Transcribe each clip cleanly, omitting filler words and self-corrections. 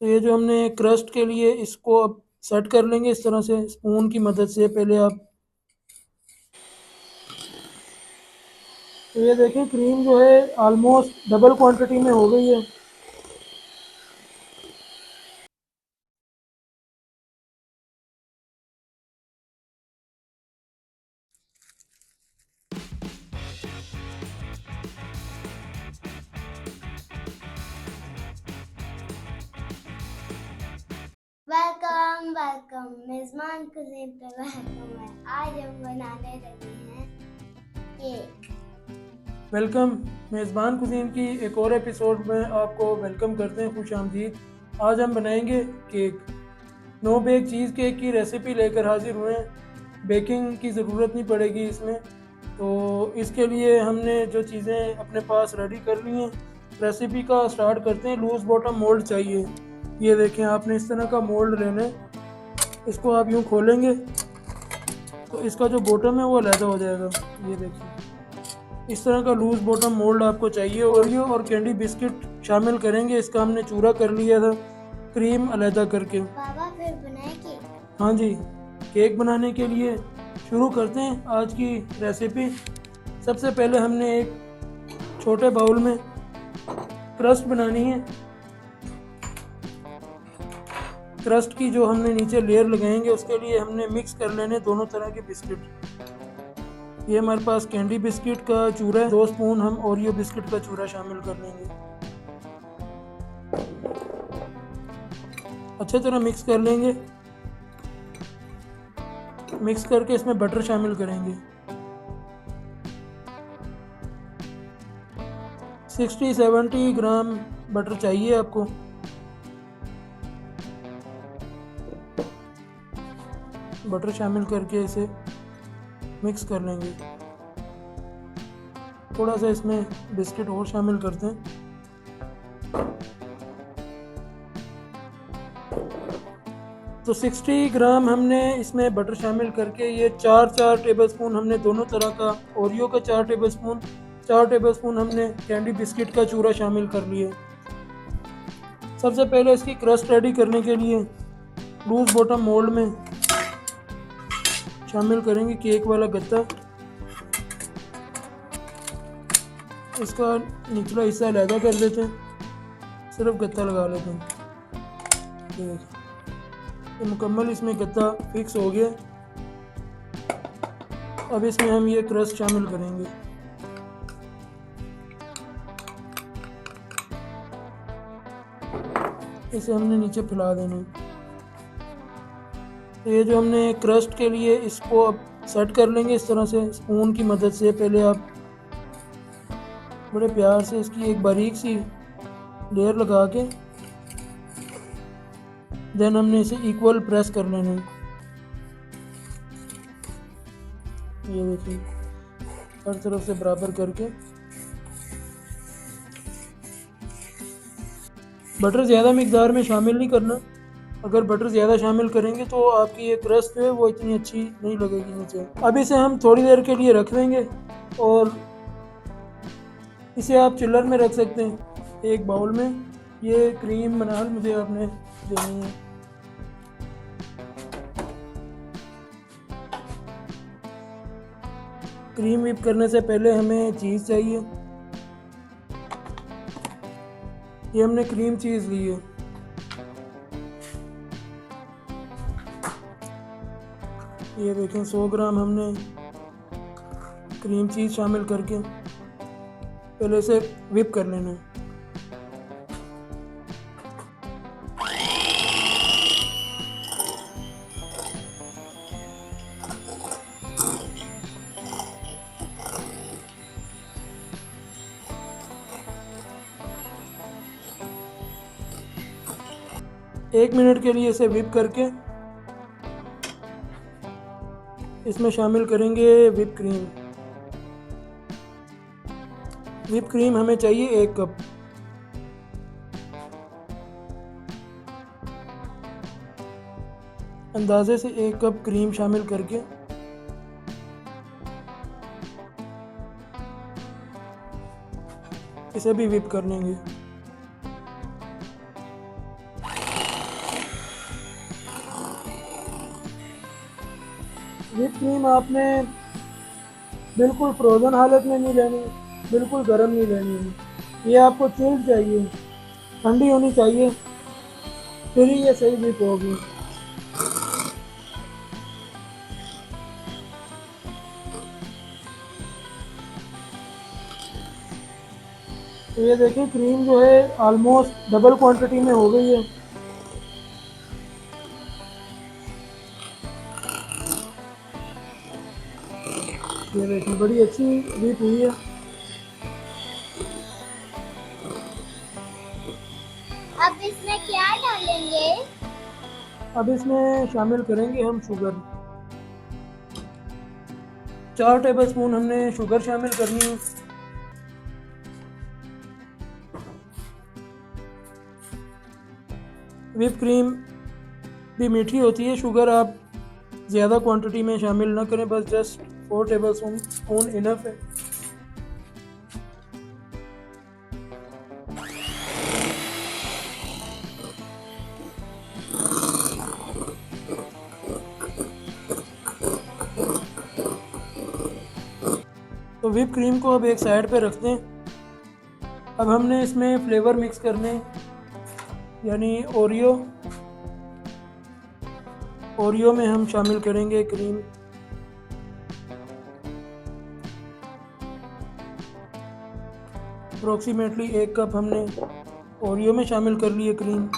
तो ये जो हमने क्रस्ट के लिए इसको अब सेट कर लेंगे इस तरह से स्पून की मदद से। पहले आप तो ये देखें क्रीम जो है ऑलमोस्ट डबल क्वांटिटी में हो गई है। वेलकम वेलकम मेजबान कुजीन पे वेलकम है। आज हम बनाने लगे हैं केक। वेलकम मेज़बान कुजीन की एक और एपिसोड में आपको वेलकम करते हैं, खुश आमदीद। आज हम बनाएंगे cake. No bake cheese cake की रेसिपी लेकर हाजिर हुए हैं। बेकिंग की ज़रूरत नहीं पड़ेगी इसमें। तो इसके लिए हमने जो चीज़ें अपने पास रेडी कर ली हैं, रेसिपी का स्टार्ट करते हैं। लूज़ बॉटम मोल्ड चाहिए। ये देखें, आपने इस तरह का मोल्ड लेना है। इसको आप यूँ खोलेंगे तो इसका जो बॉटम है वो अलहदा हो जाएगा। ये देखिए, इस तरह का लूज़ बॉटम मोल्ड आपको चाहिए। ओरियो और कैंडी बिस्किट शामिल करेंगे। इसका हमने चूरा कर लिया था क्रीम अलहदा करके। बाबा फिर बनाए केक। हाँ जी, केक बनाने के लिए शुरू करते हैं आज की रेसिपी। सबसे पहले हमने एक छोटे बाउल में क्रस्ट बनानी है। क्रस्ट की जो हमने नीचे लेयर लगाएंगे उसके लिए हमने मिक्स कर लेने दोनों तरह के बिस्किट। ये हमारे पास कैंडी बिस्किट का चूरा है। 2 स्पून हम ओरियो बिस्किट का चूरा शामिल कर लेंगे। अच्छे तरह मिक्स कर लेंगे। मिक्स करके इसमें बटर शामिल करेंगे। 60-70 ग्राम बटर चाहिए आपको। बटर शामिल करके इसे मिक्स कर लेंगे। थोड़ा सा इसमें बिस्किट और शामिल करते हैं। तो 60 ग्राम हमने इसमें बटर शामिल करके ये 4-4 टेबलस्पून हमने दोनों तरह का ओरियो का 4 टेबलस्पून, 4 टेबलस्पून हमने कैंडी बिस्किट का चूरा शामिल कर लिए। सबसे पहले इसकी क्रस्ट रेडी करने के लिए लूज बॉटम मोल्ड में शामिल करेंगे केक वाला गत्ता। इसका निचला हिस्सा अलहदा कर देते हैं, सिर्फ गत्ता लगा लेते हैं। ये मुकम्मल इसमें गत्ता फिक्स हो गया। अब इसमें हम ये क्रस्ट शामिल करेंगे। इसे हमने नीचे फैला देना है। तो ये जो हमने क्रस्ट के लिए इसको अब सेट कर लेंगे इस तरह से स्पून की मदद से। पहले आप बड़े प्यार से इसकी एक बारीक सी लेयर लगा के देन हमने इसे इक्वल प्रेस कर लेना है। ये देखिए, हर तरफ से बराबर करके। बटर ज़्यादा मिकदार में शामिल नहीं करना। अगर बटर ज़्यादा शामिल करेंगे तो आपकी ये क्रस्ट जो है वो इतनी अच्छी नहीं लगेगी नीचे। अब इसे हम थोड़ी देर के लिए रख देंगे और इसे आप चिल्लर में रख सकते हैं एक बाउल में। ये क्रीम बनाल मुझे आपने देनी है। क्रीम व्हिप करने से पहले हमें चीज़ चाहिए। ये हमने क्रीम चीज़ ली है। ये देखें, 100 ग्राम हमने क्रीम चीज़ शामिल करके पहले से व्हिप कर लेना है। एक मिनट के लिए इसे व्हिप करके इसमें शामिल करेंगे व्हिप क्रीम। व्हिप क्रीम हमें चाहिए 1 कप। अंदाजे से 1 कप क्रीम शामिल करके इसे भी व्हिप कर लेंगे। क्रीम आपने बिल्कुल फ्रोज़न हालत में नहीं लेनी, बिल्कुल गर्म नहीं लेनी है। ये आपको चिल्ड चाहिए, ठंडी होनी चाहिए, फिर ही ये सही व्हिप होगी। तो ये देखिए क्रीम जो है ऑलमोस्ट डबल क्वांटिटी में हो गई है। ये देखिए बड़ी अच्छी व्हिप हुई है। अब इसमें क्या डालेंगे? अब इसमें शामिल करेंगे हम शुगर। 4 टेबलस्पून हमने शुगर शामिल करनी है। व्हिप क्रीम भी मीठी होती है, शुगर आप ज़्यादा क्वांटिटी में शामिल ना करें, बस जस्ट 4 टेबलस्पून इनफ है। तो व्हिप क्रीम को अब एक साइड पे रखते हैं। अब हमने इसमें फ्लेवर मिक्स करने, यानी ओरियो में हम शामिल करेंगे क्रीम। अप्रोक्सीमेटली 1 कप हमने ओरियो में शामिल कर लिए क्रीम,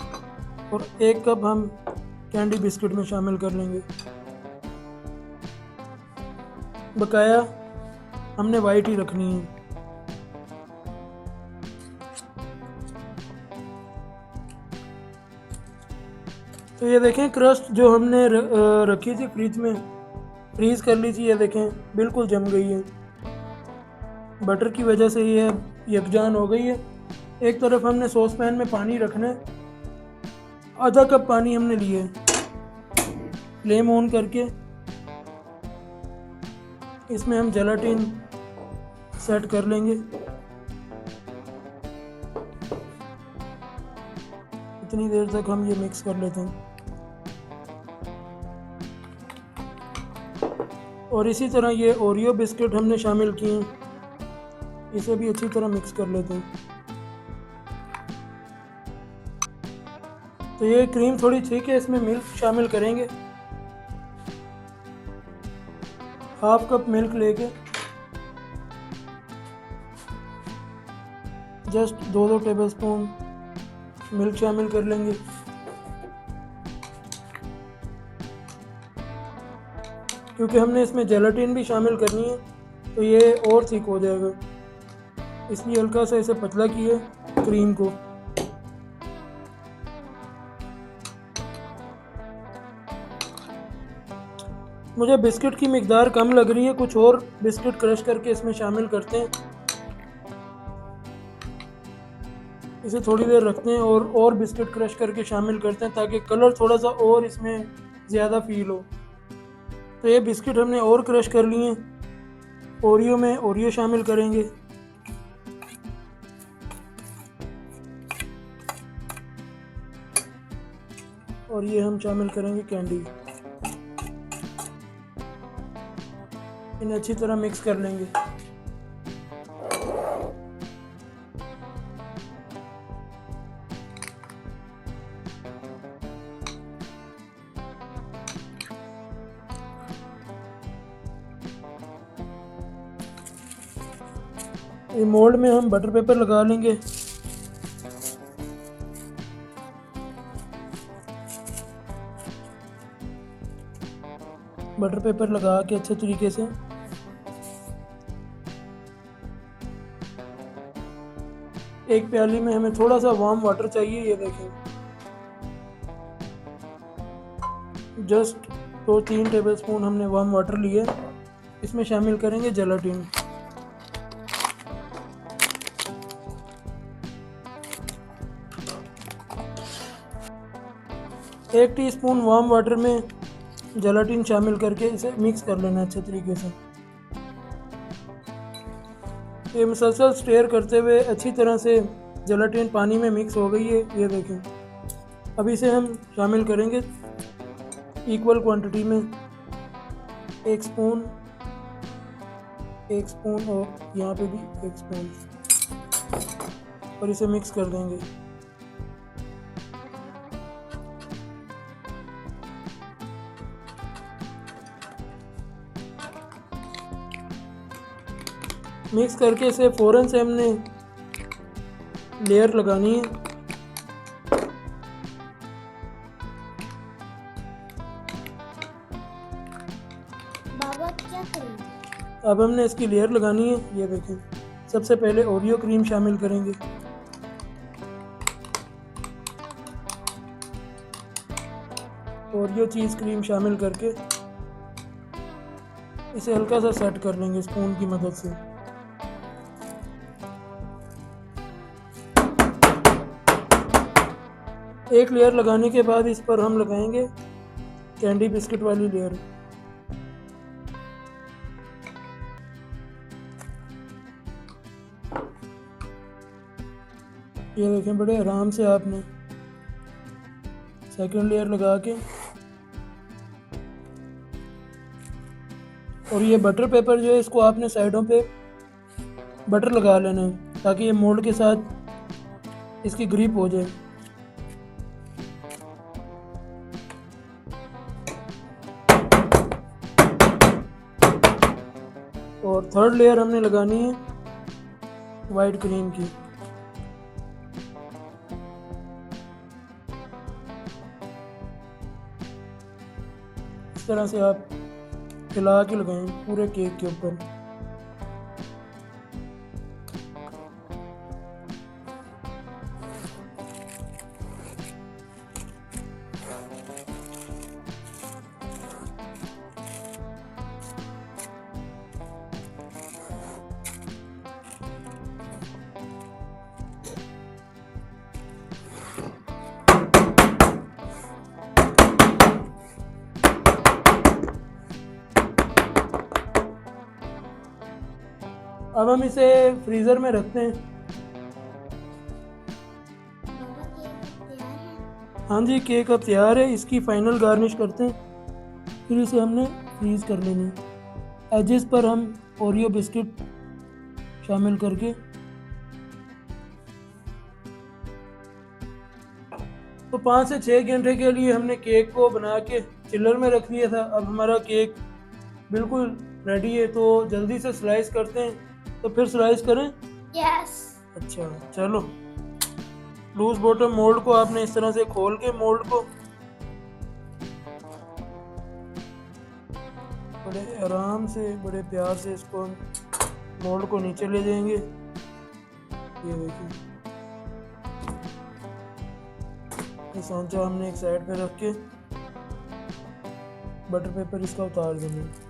और 1 कप हम कैंडी बिस्किट में शामिल कर लेंगे। बकाया हमने वाइट ही रखनी है। तो ये देखें क्रस्ट जो हमने रखी थी फ्रिज में, फ्रीज़ कर ली थी, ये देखें बिल्कुल जम गई है। बटर की वजह से ये यकजान हो गई है। एक तरफ हमने सॉस पैन में पानी रखना है, आधा कप पानी हमने लिए। फ्लेम ऑन करके इसमें हम जेलाटिन सेट कर लेंगे। इतनी देर तक हम ये मिक्स कर लेते हैं, और इसी तरह ये ओरियो बिस्किट हमने शामिल किए हैं, इसे भी अच्छी तरह मिक्स कर लेते हैं। तो ये क्रीम थोड़ी ठीक है, इसमें मिल्क शामिल करेंगे। हाफ कप मिल्क लेके जस्ट 2 टेबलस्पून मिल्क शामिल कर लेंगे। क्योंकि हमने इसमें जेलाटिन भी शामिल करनी है, तो ये और थिक हो जाएगा, इसलिए हल्का सा इसे पतला किए क्रीम को। मुझे बिस्किट की मिकदार कम लग रही है, कुछ और बिस्किट क्रश करके इसमें शामिल करते हैं। इसे थोड़ी देर रखते हैं और बिस्किट क्रश करके शामिल करते हैं, ताकि कलर थोड़ा सा और इसमें ज़्यादा फील हो। तो ये बिस्किट हमने और क्रश कर लिए हैं। ओरियो में ओरियो शामिल करेंगे, और ये हम शामिल करेंगे कैंडी। इन्हें अच्छी तरह मिक्स कर लेंगे। ये मोल्ड में हम बटर पेपर लगा लेंगे। बटर पेपर लगा के अच्छे तरीके से एक प्याली में हमें थोड़ा सा वार्म वाटर चाहिए। ये देखें जस्ट 2-3 टेबलस्पून हमने वार्म वाटर लिए, इसमें शामिल करेंगे जेलाटिन। एक टीस्पून वार्म वाटर में जेलाटिन शामिल करके इसे मिक्स कर लेना अच्छे तरीके से। ये मुसलसल स्टेयर करते हुए अच्छी तरह से जेलाटिन पानी में मिक्स हो गई है। ये देखें, अब इसे हम शामिल करेंगे इक्वल क्वांटिटी में 1 स्पून, 1 स्पून और यहाँ पे भी 1 स्पून, और इसे मिक्स कर देंगे। मिक्स करके इसे फ़ौरन से हमने लेयर लगानी है। बाबा क्या करेंगे? अब हमने इसकी लेयर लगानी है। ये देखें, सबसे पहले ओरियो क्रीम शामिल करेंगे। ओरियो चीज़ क्रीम शामिल करके इसे हल्का सा सेट कर लेंगे स्पून की मदद से। एक लेयर लगाने के बाद इस पर हम लगाएंगे कैंडी बिस्किट वाली लेयर। ये देखें, बड़े आराम से आपने सेकंड लेयर लगा के, और ये बटर पेपर जो है इसको आपने साइडों पे बटर लगा लेना है ताकि ये मोल्ड के साथ इसकी ग्रिप हो जाए। और थर्ड लेयर हमने लगानी है वाइट क्रीम की। इस तरह से आप हिला के लगाएं पूरे केक के ऊपर। अब हम इसे फ्रीज़र में रखते हैं। बाबा केक तैयार है। हाँ जी, केक अब तैयार है। इसकी फाइनल गार्निश करते हैं, फिर इसे हमने फ्रीज़ कर लेना है। एजेस पर हम ओरियो बिस्किट शामिल करके, तो 5 से 6 घंटे के लिए हमने केक को बना के चिल्लर में रख दिया था। अब हमारा केक बिल्कुल रेडी है, तो जल्दी से स्लाइस करते हैं। तो फिर स्लाइस करें। यस। अच्छा चलो, लूज बॉटम मोल्ड को आपने इस तरह से खोल के मोल्ड को बड़े आराम से, बड़े प्यार से इसको मोल्ड को नीचे ले जाएंगे। ये देखिए, ये सांचा हमने एक साइड पे रख के बटर पेपर इसका उतार देंगे।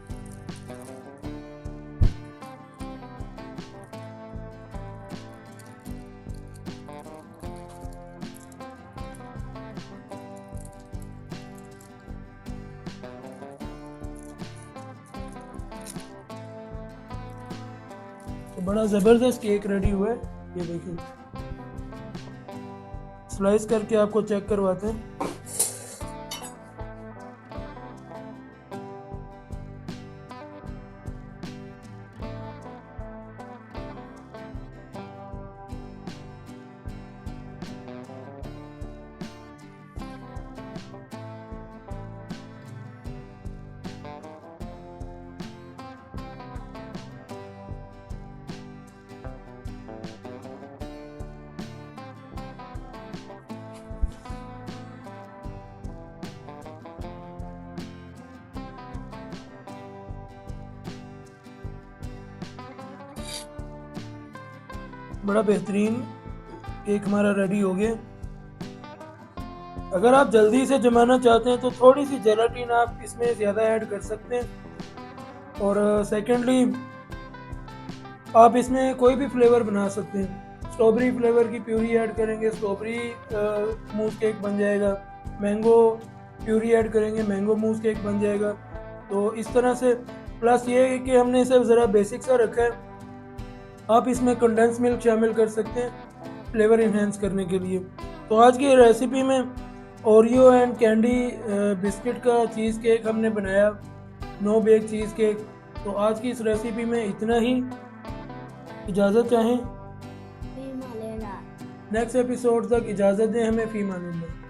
तो बड़ा ज़बरदस्त केक रेडी हुआ है। ये देखिए, स्लाइस करके आपको चेक करवाते हैं। बड़ा बेहतरीन केक हमारा रेडी हो गया। अगर आप जल्दी से जमाना चाहते हैं तो थोड़ी सी जेलाटिन आप इसमें ज़्यादा ऐड कर सकते हैं। और सेकेंडली, आप इसमें कोई भी फ्लेवर बना सकते हैं। स्ट्रॉबेरी फ्लेवर की प्यूरी ऐड करेंगे, स्ट्रॉबेरी मूस केक बन जाएगा। मैंगो प्यूरी ऐड करेंगे, मैंगो मूस केक बन जाएगा। तो इस तरह से, प्लस ये है कि हमने इसे ज़रा बेसिक सा रखा है। आप इसमें कंडेंस मिल्क शामिल कर सकते हैं फ्लेवर इन्हेंस करने के लिए। तो आज की रेसिपी में ओरियो एंड कैंडी बिस्किट का चीज़ केक हमने बनाया। No bake cheese cake. तो आज की इस रेसिपी में इतना ही। इजाज़त चाहें फी मालेला। नेक्स्ट एपिसोड तक इजाज़त दें हमें। फ़ी अमान अल्लाह।